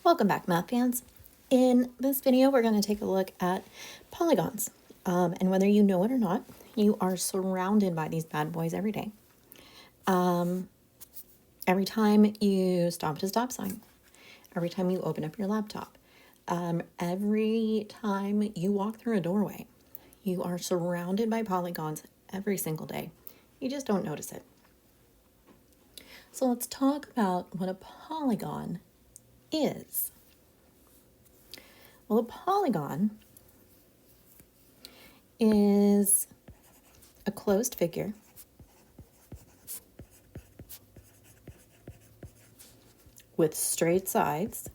Welcome back, math fans. In this video, we're going to take a look at polygons. And whether you know it or not, you are surrounded by these bad boys every day. Every time you stop at a stop sign, every time you open up your laptop, every time you walk through a doorway, you are surrounded by polygons every single day. You just don't notice it. So let's talk about what a polygon is. Well, a polygon is a closed figure with straight sides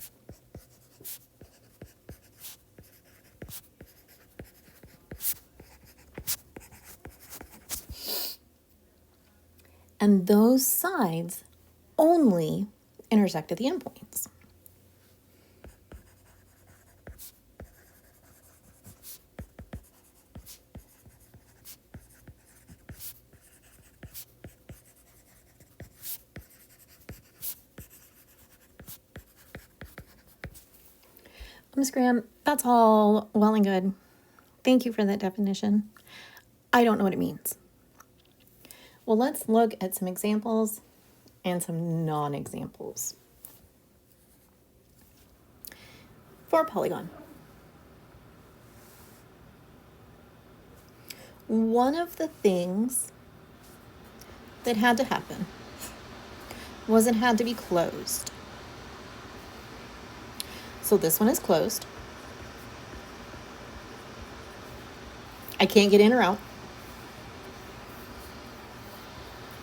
and those sides only intersect at the endpoints. Ms. Graham, that's all well and good. Thank you for that definition. I don't know what it means. Well, let's look at some examples and some non-examples. For a polygon, one of the things that had to happen was it had to be closed. So this one is closed. I can't get in or out.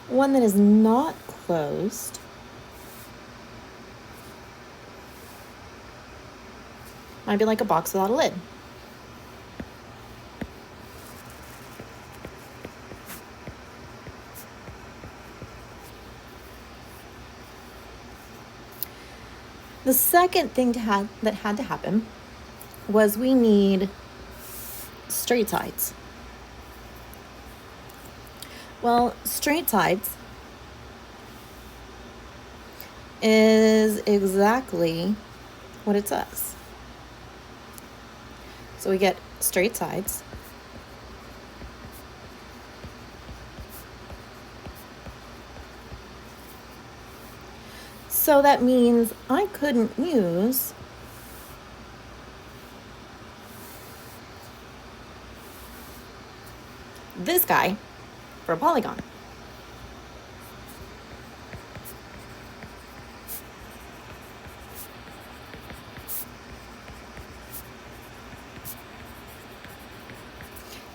One that is not closed might be like a box without a lid. The second thing that had to happen was we need straight sides. Well, straight sides is exactly what it says. So we get straight sides. So that means I couldn't use this guy for a polygon.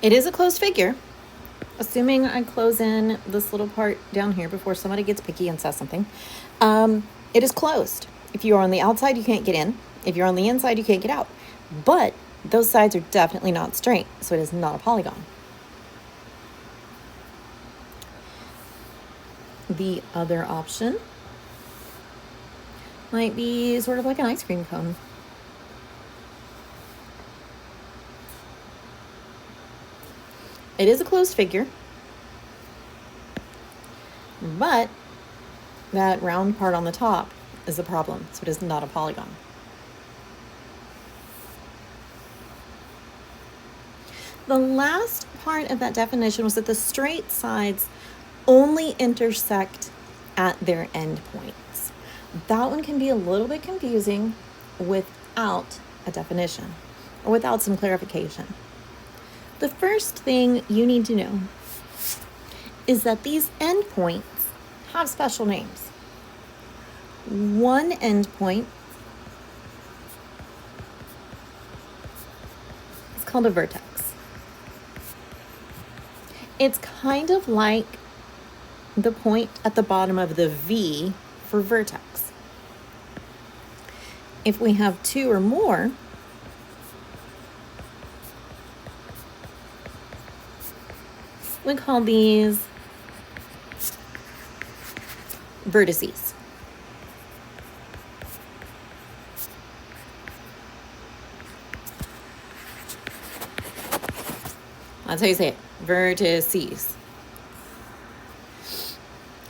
It is a closed figure, assuming I close in this little part down here before somebody gets picky and says something. It is closed. If you're on the outside, you can't get in. If you're on the inside, you can't get out. But those sides are definitely not straight, so it is not a polygon. The other option might be sort of like an ice cream cone. It is a closed figure, but that round part on the top is a problem, so it is not a polygon. The last part of that definition was that the straight sides only intersect at their endpoints. That one can be a little bit confusing without a definition or without some clarification. The first thing you need to know is that these endpoints have special names. One endpoint is called a vertex. It's kind of like the point at the bottom of the V for vertex. If we have two or more, we call these vertices. That's how you say it, vertices.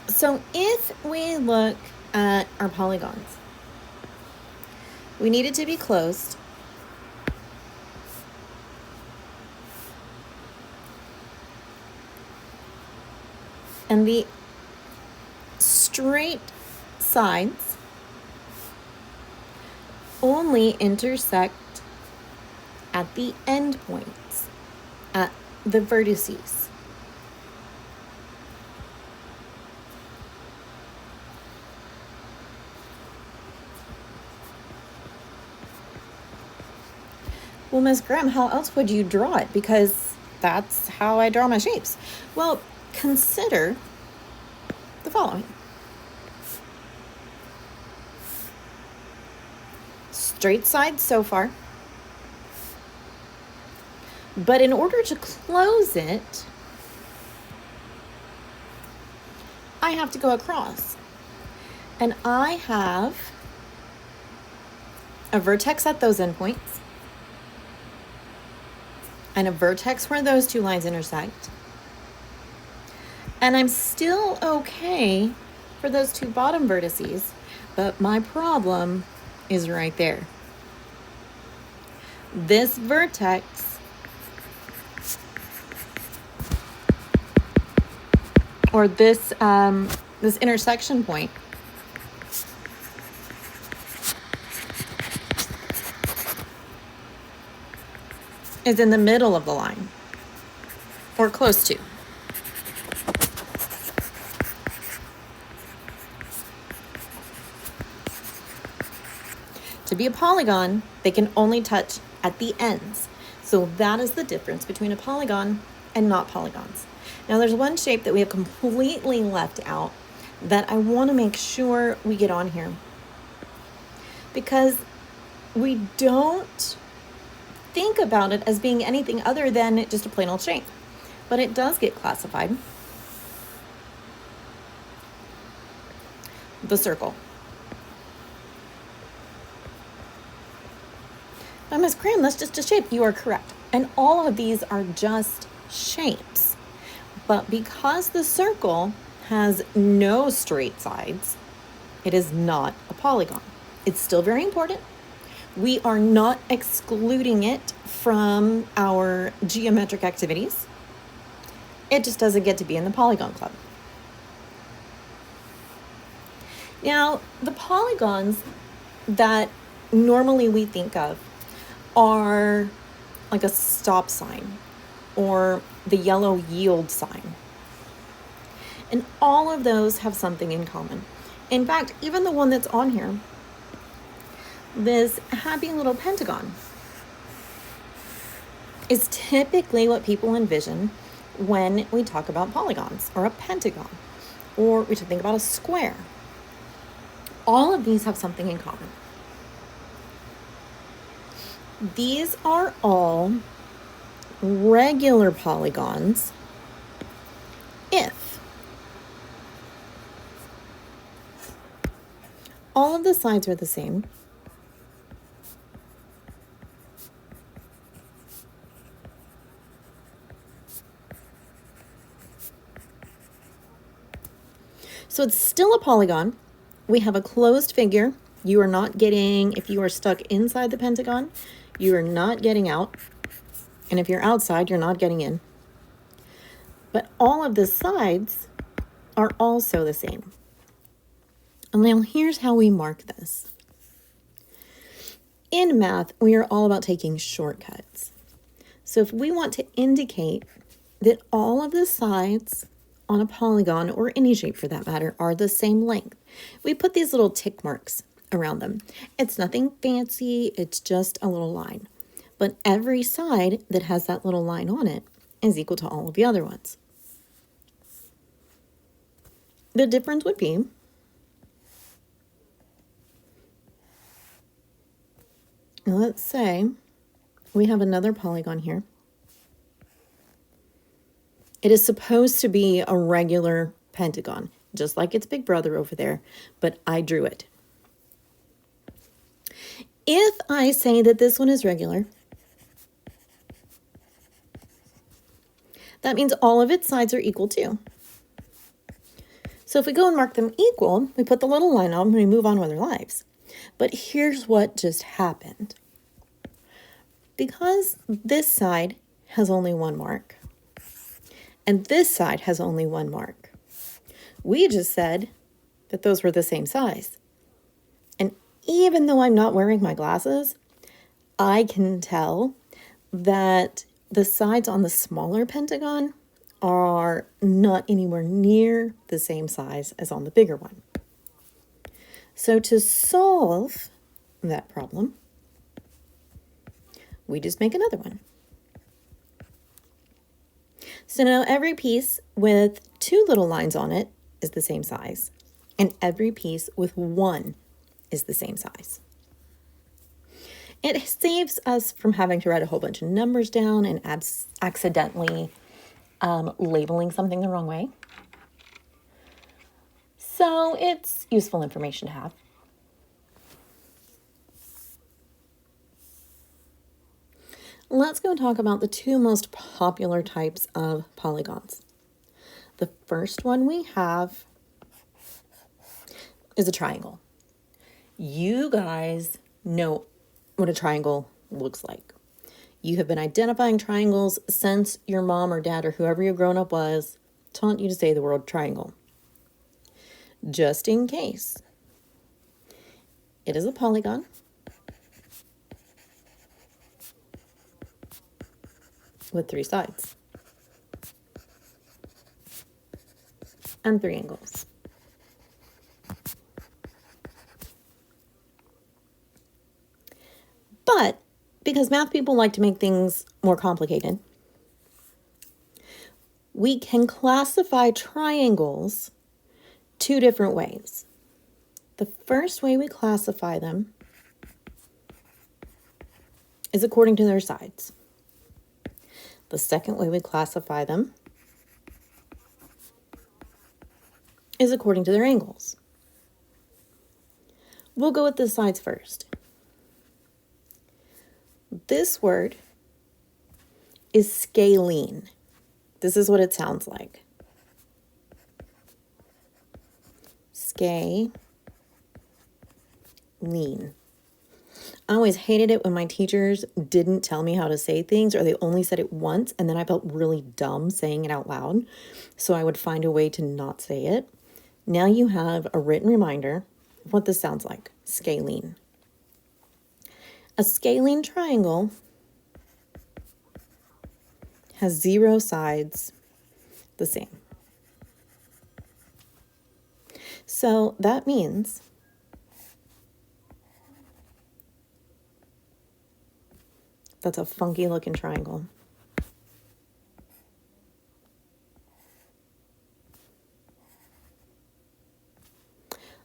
So if we look at our polygons, We need it to be closed. And the straight sides only intersect at the end points, at the vertices. Well, Ms. Graham, how else would you draw it? Because that's how I draw my shapes. Well, consider the following. Straight sides so far. But in order to close it, I have to go across. And I have a vertex at those endpoints and a vertex where those two lines intersect. And I'm still okay for those two bottom vertices, but my problem is right there. This vertex, or this intersection point, is in the middle of the line, or close to. To be a polygon, they can only touch at the ends. So that is the difference between a polygon and not polygons. Now there's one shape that we have completely left out that I want to make sure we get on here, because we don't think about it as being anything other than just a plain old shape, but it does get classified. The circle. Now, Ms. Graham, that's just a shape. You are correct. And all of these are just shapes. But because the circle has no straight sides, it is not a polygon. It's still very important. We are not excluding it from our geometric activities. It just doesn't get to be in the Polygon Club. Now, the polygons that normally we think of are like a stop sign or the yellow yield sign. And all of those have something in common. In fact, even the one that's on here, this happy little pentagon, is typically what people envision when we talk about polygons, or a pentagon, or we should think about a square. All of these have something in common. These are all regular polygons if all of the sides are the same, so it's still a polygon. We have a closed figure. You are not getting, if you are stuck inside the pentagon, you are not getting out. And if you're outside, you're not getting in. But all of the sides are also the same. And now here's how we mark this. In math, we are all about taking shortcuts. So if we want to indicate that all of the sides on a polygon, or any shape for that matter, are the same length, we put these little tick marks around them. It's nothing fancy, it's just a little line. But every side that has that little line on it is equal to all of the other ones. The difference would be let's say we have another polygon here. It is supposed to be a regular pentagon, just like its big brother over there, but I drew it. If I say that this one is regular, that means all of its sides are equal too. So if we go and mark them equal, we put the little line on and we move on with our lives. But here's what just happened. Because this side has only one mark, and this side has only one mark, we just said that those were the same size. And even though I'm not wearing my glasses, I can tell that the sides on the smaller pentagon are not anywhere near the same size as on the bigger one. So to solve that problem, we just make another one. So now every piece with 2 little lines on it is the same size, and every piece with 1 is the same size. It saves us from having to write a whole bunch of numbers down and accidentally labeling something the wrong way. So it's useful information to have. Let's go talk about the 2 most popular types of polygons. The first one we have is a triangle. You guys know what a triangle looks like. You have been identifying triangles since your mom or dad or whoever your grown-up was taught you to say the word triangle. Just in case, it is a polygon with 3 sides and 3 angles. But because math people like to make things more complicated, we can classify triangles 2 different ways. The first way we classify them is according to their sides. The second way we classify them is according to their angles. We'll go with the sides first. This word is scalene. This is what it sounds like. Scalene. I always hated it when my teachers didn't tell me how to say things, or they only said it once, and then I felt really dumb saying it out loud. So I would find a way to not say it. Now you have a written reminder of what this sounds like. Scalene. A scalene triangle has 0 sides the same. So that means that's a funky looking triangle.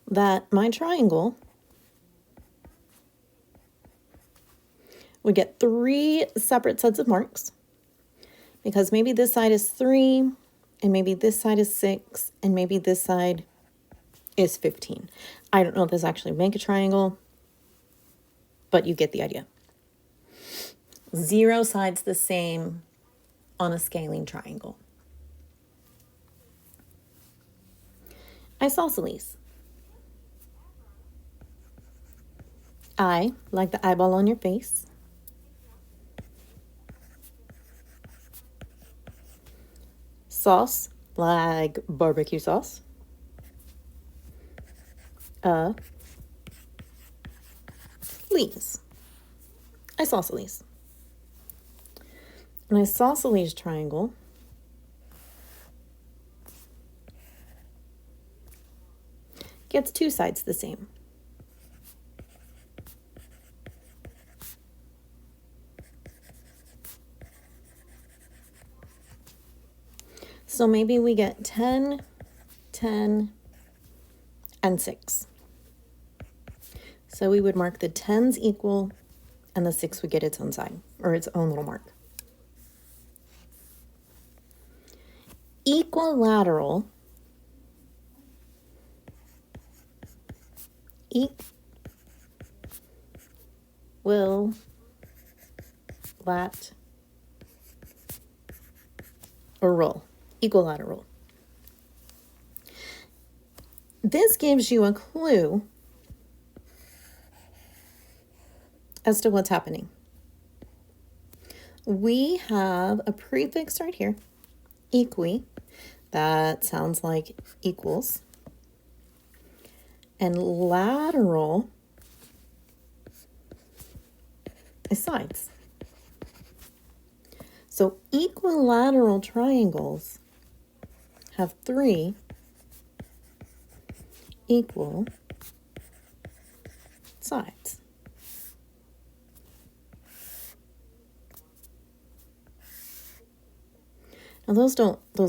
That my triangle would get 3 separate sets of marks, because maybe this side is 3, and maybe this side is 6, and maybe this side is 15. I don't know if this actually make a triangle, but you get the idea. 0 sides the same on a scalene triangle. Isosceles. I, like the eyeball on your face. Sauce, like barbecue sauce. Leaves. Isosceles. An isosceles triangle gets 2 sides the same. So maybe we get 10, 10, and 6. So we would mark the 10s equal, and the 6 would get its own side, or its own little mark. Equilateral will lat or roll. Equilateral. This gives you a clue as to what's happening. We have a prefix right here, equi. That sounds like equals. And lateral is sides. So equilateral triangles have 3 equal sides. Now those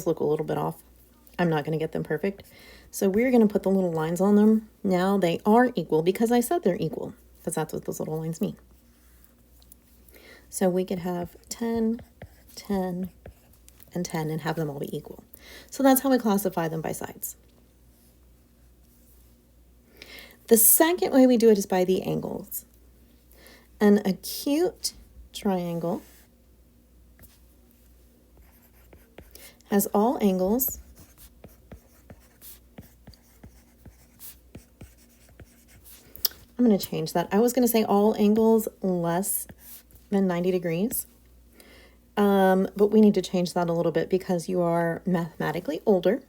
look a little bit off. I'm not going to get them perfect. So we're going to put the little lines on them. Now they are equal because I said they're equal, because that's what those little lines mean. So we could have 10, 10, and 10 and have them all be equal. So that's how we classify them by sides. The second way we do it is by the angles. An acute triangle has all angles I'm going to change that. I was going to say all angles less than 90 degrees. But we need to change that a little bit because you are mathematically older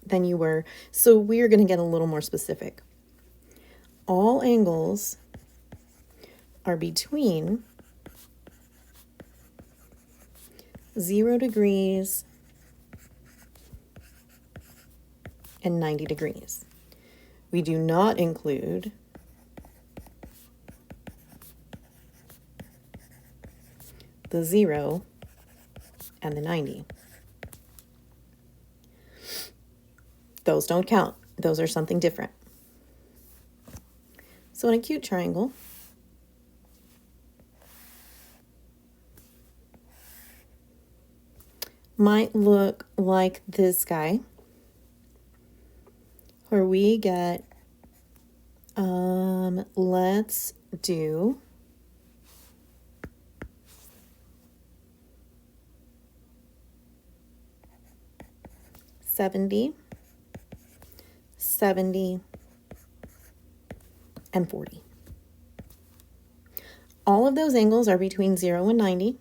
than you were. So we're going to get a little more specific. All angles are between 0 degrees and 90 degrees. We do not include the 0 and the 90. Those don't count. Those are something different. So an acute triangle might look like this guy, where we get, let's do $70, $70, and $40. All of those angles are between 0 and 90.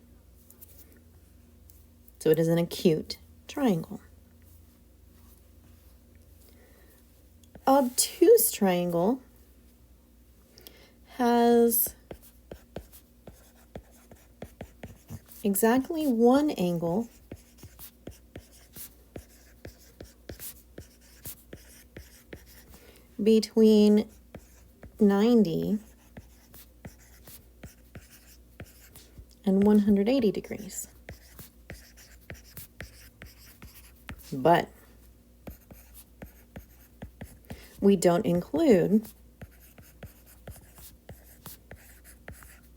So it is an acute triangle. Obtuse triangle has exactly one angle between 90 and 180 degrees. But we don't include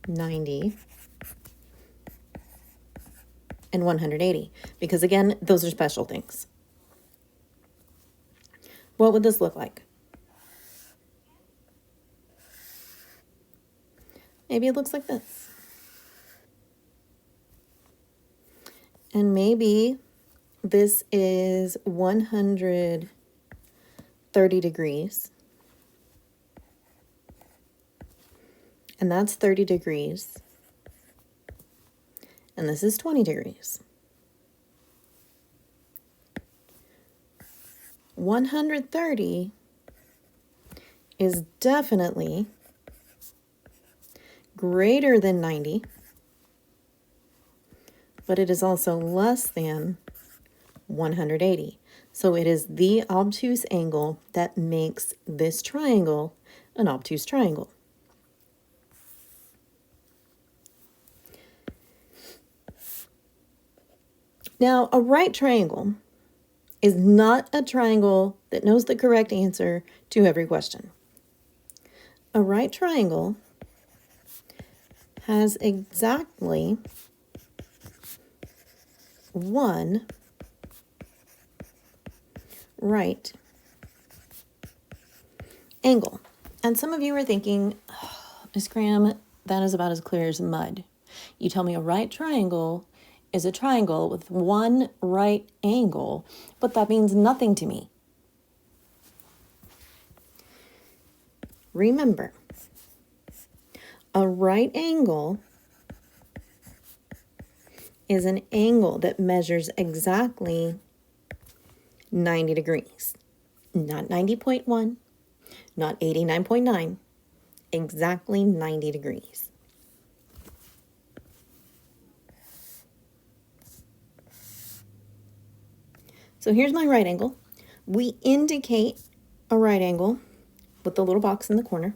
90 and 180 because, again, those are special things. What would this look like? Maybe it looks like this. And maybe this is 130 degrees. And that's 30 degrees. And this is 20 degrees. 130 is definitely greater than 90, but it is also less than 180. So it is the obtuse angle that makes this triangle an obtuse triangle. Now, a right triangle is not a triangle that knows the correct answer to every question. A right triangle has exactly one right angle. And some of you are thinking, oh, Ms. Graham, that is about as clear as mud. You tell me a right triangle is a triangle with one right angle, but that means nothing to me. Remember, A right angle is an angle that measures exactly 90 degrees. Not 90.1, not 89.9, exactly 90 degrees. So here's my right angle. We indicate a right angle with the little box in the corner.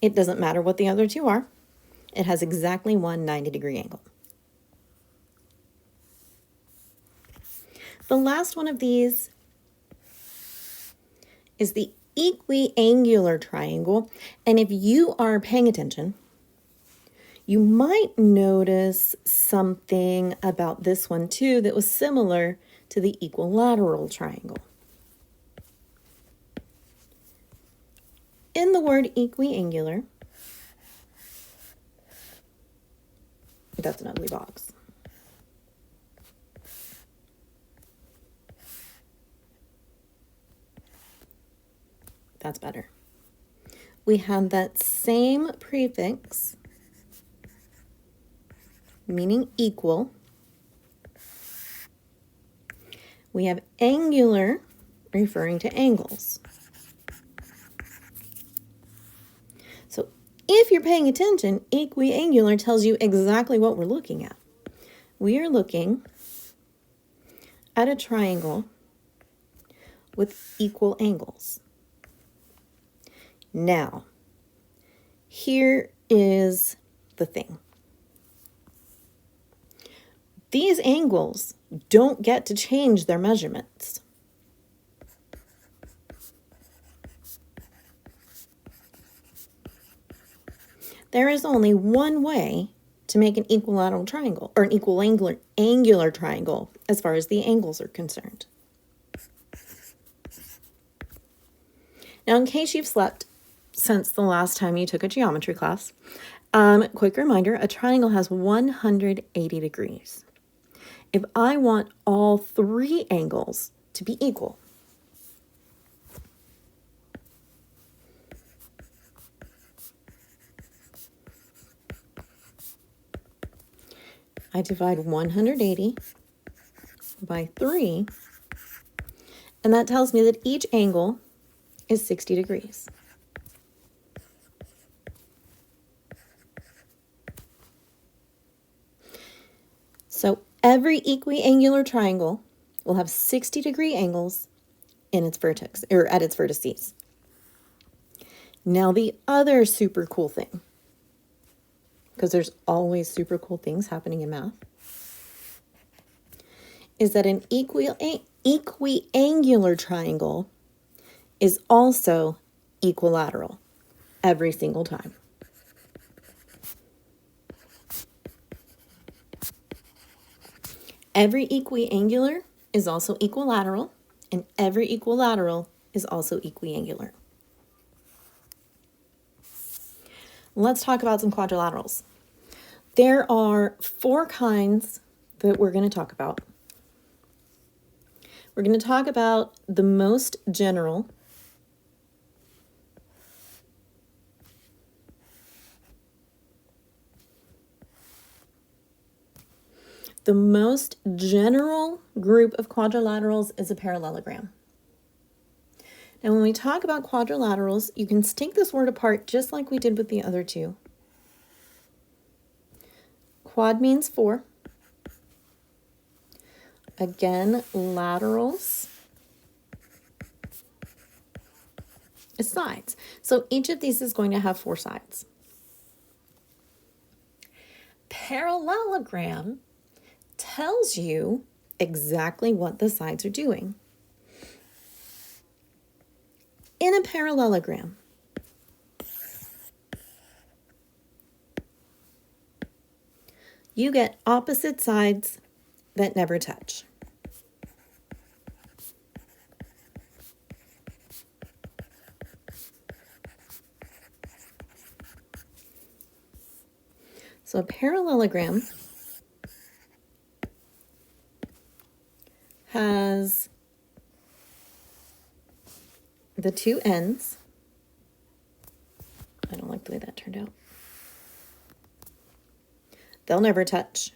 It doesn't matter what the other two are. It has exactly one 90-degree angle. The last one of these is the equiangular triangle. And if you are paying attention, you might notice something about this one too that was similar to the equilateral triangle. In the word equiangular, that's an ugly box. That's better. We have that same prefix, meaning equal. We have angular, referring to angles. So if you're paying attention, equiangular tells you exactly what we're looking at. We are looking at a triangle with equal angles. Now, here is the thing. These angles don't get to change their measurements. There is only one way to make an equilateral triangle, or an equiangular triangle, as far as the angles are concerned. Now, in case you've slept since the last time you took a geometry class, quick reminder, a triangle has 180 degrees. If I want all three angles to be equal, I divide 180 by 3, and that tells me that each angle is 60 degrees. So every equiangular triangle will have 60-degree angles in its vertex, or at its vertices. Now the other super cool thing, because there's always super cool things happening in math, is that an equiangular triangle is also equilateral every single time. Every equiangular is also equilateral, and every equilateral is also equiangular. Let's talk about some quadrilaterals. There are 4 kinds that we're going to talk about. We're going to talk about the most general, the most general group of quadrilaterals is a parallelogram. Now, when we talk about quadrilaterals, you can take this word apart just like we did with the other two. Quad means 4. Again, laterals is sides. So each of these is going to have 4 sides. Parallelogram tells you exactly what the sides are doing. In a parallelogram, you get opposite sides that never touch. So a parallelogram has the two ends. I don't like the way that turned out. They'll never touch.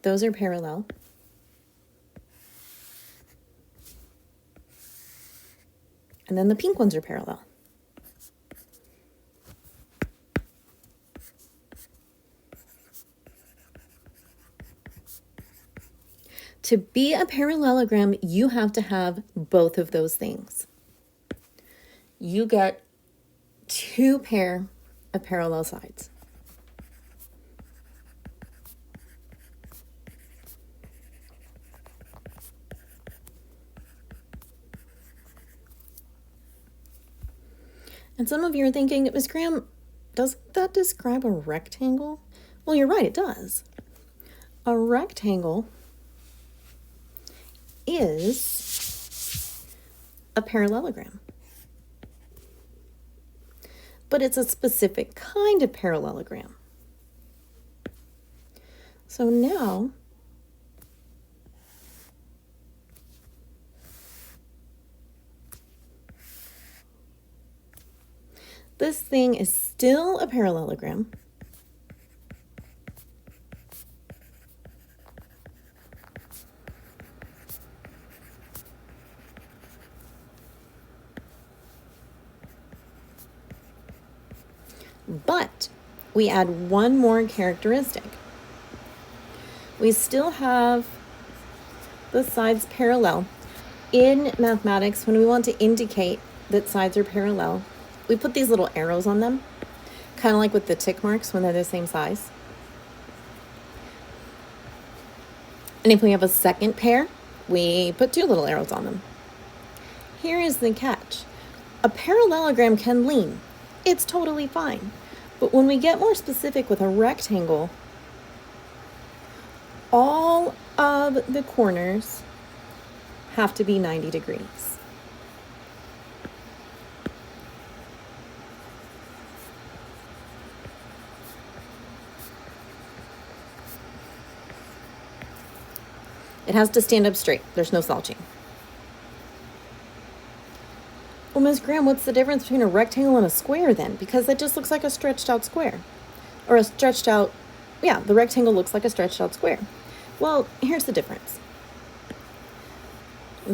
Those are parallel. And then the pink ones are parallel. To be a parallelogram, you have to have both of those things. You get two pair of parallel sides. And some of you are thinking, Ms. Graham, doesn't that describe a rectangle? Well, you're right, it does. A rectangle is a parallelogram. But it's a specific kind of parallelogram. So now, this thing is still a parallelogram. But we add one more characteristic. We still have the sides parallel. In mathematics, when we want to indicate that sides are parallel, we put these little arrows on them, kind of like with the tick marks when they're the same size. And if we have a second pair, we put two little arrows on them. Here is the catch. A parallelogram can lean. It's totally fine. But when we get more specific with a rectangle, all of the corners have to be 90 degrees. It has to stand up straight. There's no slouching. Well, Ms. Graham, what's the difference between a rectangle and a square then? Because that just looks like a stretched out square. Or a stretched out, yeah, the rectangle looks like a stretched out square. Well, here's the difference.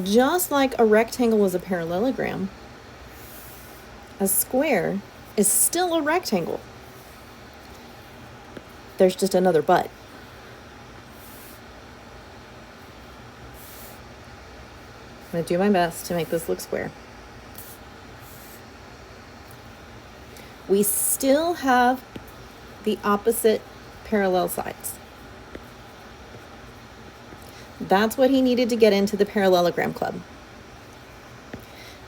Just like a rectangle is a parallelogram, a square is still a rectangle. There's just another but. I'm going to do my best to make this look square. We still have the opposite parallel sides. That's what he needed to get into the parallelogram club.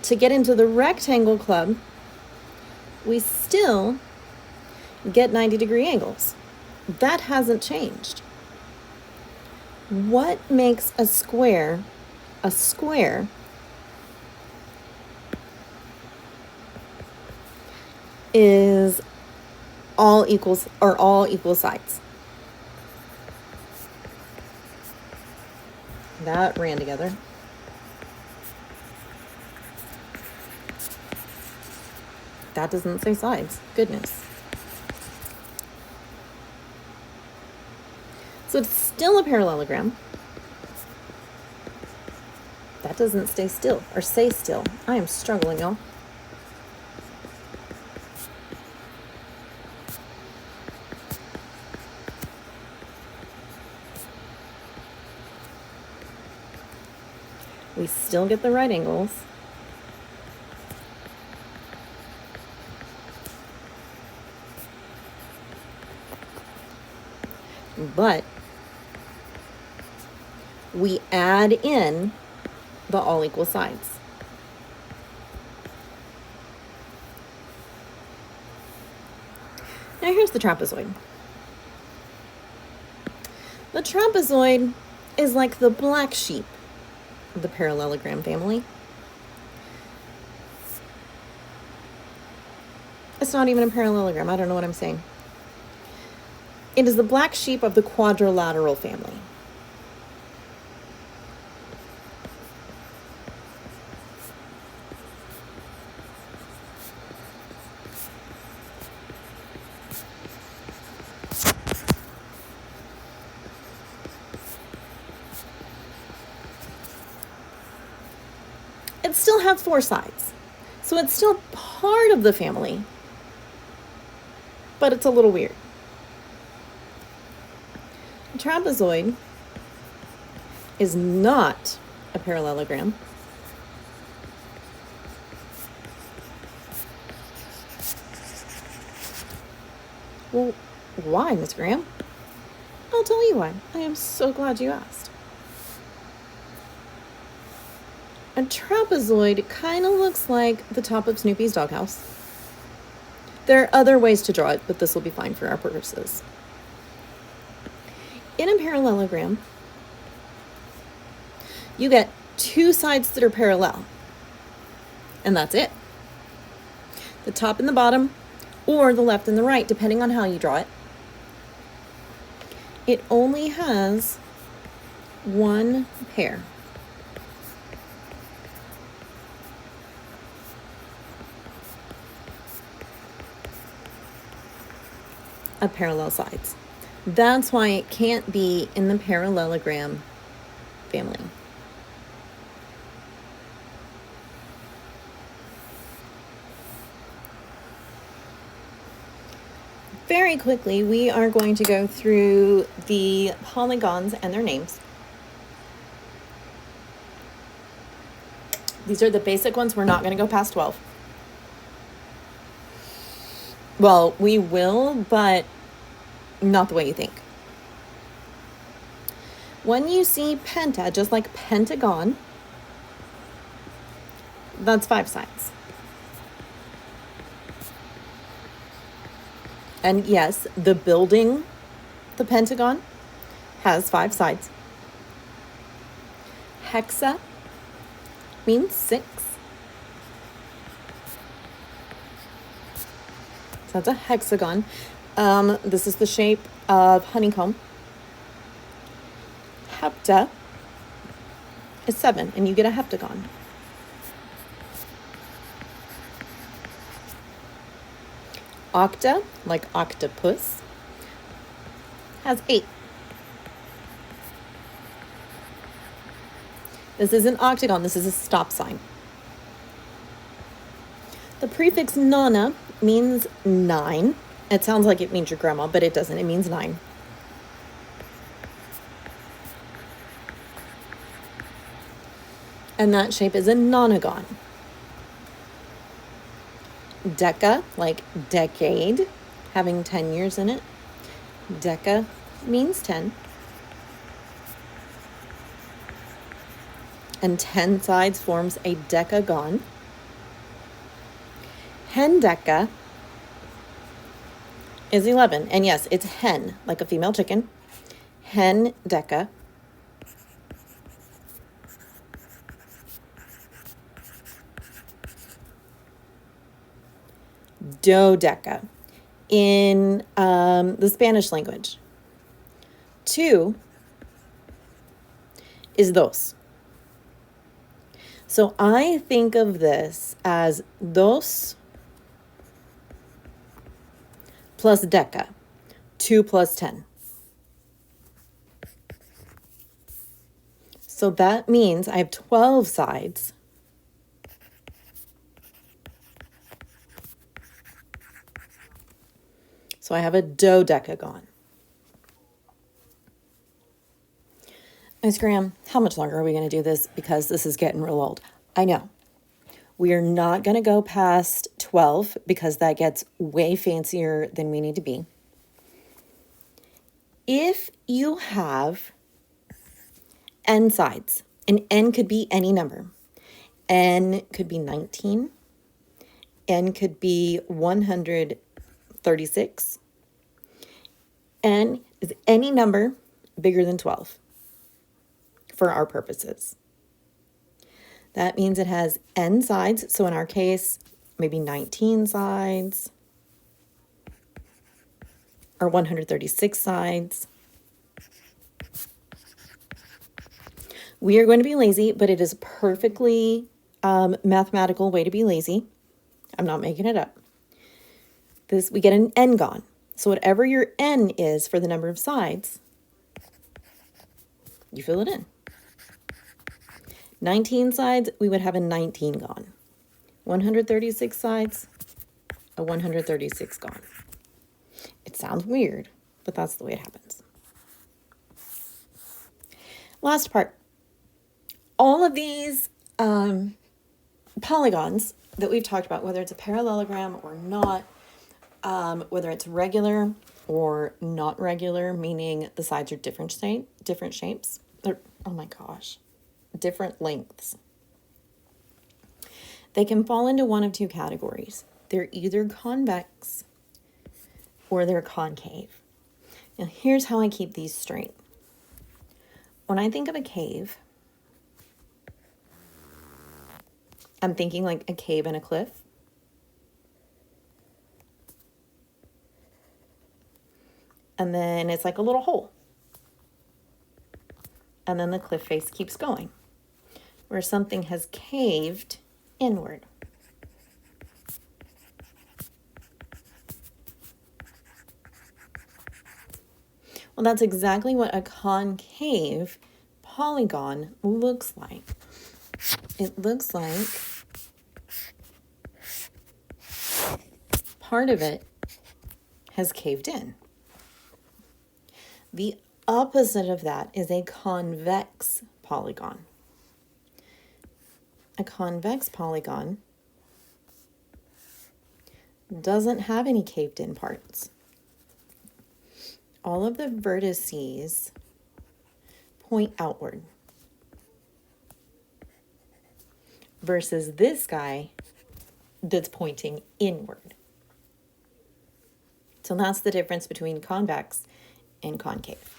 To get into the rectangle club, we still get 90-degree angles. That hasn't changed. What makes a square a square is all equal sides. That ran together. That doesn't say sides. Goodness. So it's still a parallelogram. That doesn't stay still or say still. I am struggling, y'all. We still get the right angles. But we add in the all equal sides. Now here's the trapezoid. The trapezoid is like the black sheep of the parallelogram family. It's not even a parallelogram. I don't know what I'm saying. It is the black sheep of the quadrilateral family. still has 4 sides. So it's still part of the family, but it's a little weird. A trapezoid is not a parallelogram. Well, why, Miss Graham? I'll tell you why. I am so glad you asked. A trapezoid kind of looks like the top of Snoopy's doghouse. There are other ways to draw it, but this will be fine for our purposes. In a parallelogram, you get 2 sides that are parallel, and that's it. The top and the bottom, or the left and the right, depending on how you draw it. It only has 1 pair. Of parallel sides. That's why it can't be in the parallelogram family. Very quickly, we are going to go through the polygons and their names. These are the basic ones. We're not going to go past 12. Well, we will, but not the way you think. When you see penta, just like pentagon, that's 5 sides. And yes, the building, the Pentagon, has 5 sides. Hexa means 6. So that's a hexagon. This is the shape of honeycomb. Hepta is 7, and you get a heptagon. Octa, like octopus, has 8. This is an octagon. This is a stop sign. The prefix nona means 9. It sounds like it means your grandma, but it doesn't. It means 9. And that shape is a nonagon. Deca, like decade, having 10 years in it. Deca means 10. And 10 sides forms a decagon. Hendeca is 11. And yes, it's hen, like a female chicken. Hendeca. Dodeca in the Spanish language. 2 is dos. So I think of this as dos plus deca, 2 plus 10. So that means I have 12 sides. So I have a dodecagon. Miss Graham, how much longer are we going to do this? Because this is getting real old. I know. We are not going to go past 12 because that gets way fancier than we need to be. If you have n sides, and n could be any number. N could be 19. N could be 136. N is any number bigger than 12 for our purposes. That means it has n sides. So in our case, maybe 19 sides or 136 sides. We are going to be lazy, but it is a perfectly mathematical way to be lazy. I'm not making it up. We get an n-gon. So whatever your n is for the number of sides, you fill it in. 19 sides, we would have a 19 gone. 136 sides, a 136 gone. It sounds weird, but that's the way it happens. Last part. All of these polygons that we've talked about, whether it's a parallelogram or not, whether it's regular or not regular, meaning the sides are different shapes, or, oh my gosh, different lengths. They can fall into one of two categories. They're either convex or they're concave. Now here's how I keep these straight. When I think of a cave, I'm thinking like a cave in a cliff. And then it's like a little hole. And then the cliff face keeps going, where something has caved inward. Well, that's exactly what a concave polygon looks like. It looks like part of it has caved in. The opposite of that is a convex polygon. A convex polygon doesn't have any caved in parts. All of the vertices point outward. Versus this guy that's pointing inward. So that's the difference between convex and concave.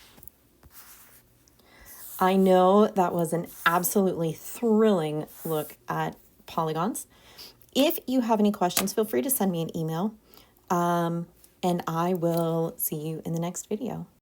I know that was an absolutely thrilling look at polygons. If you have any questions, feel free to send me an email, and I will see you in the next video.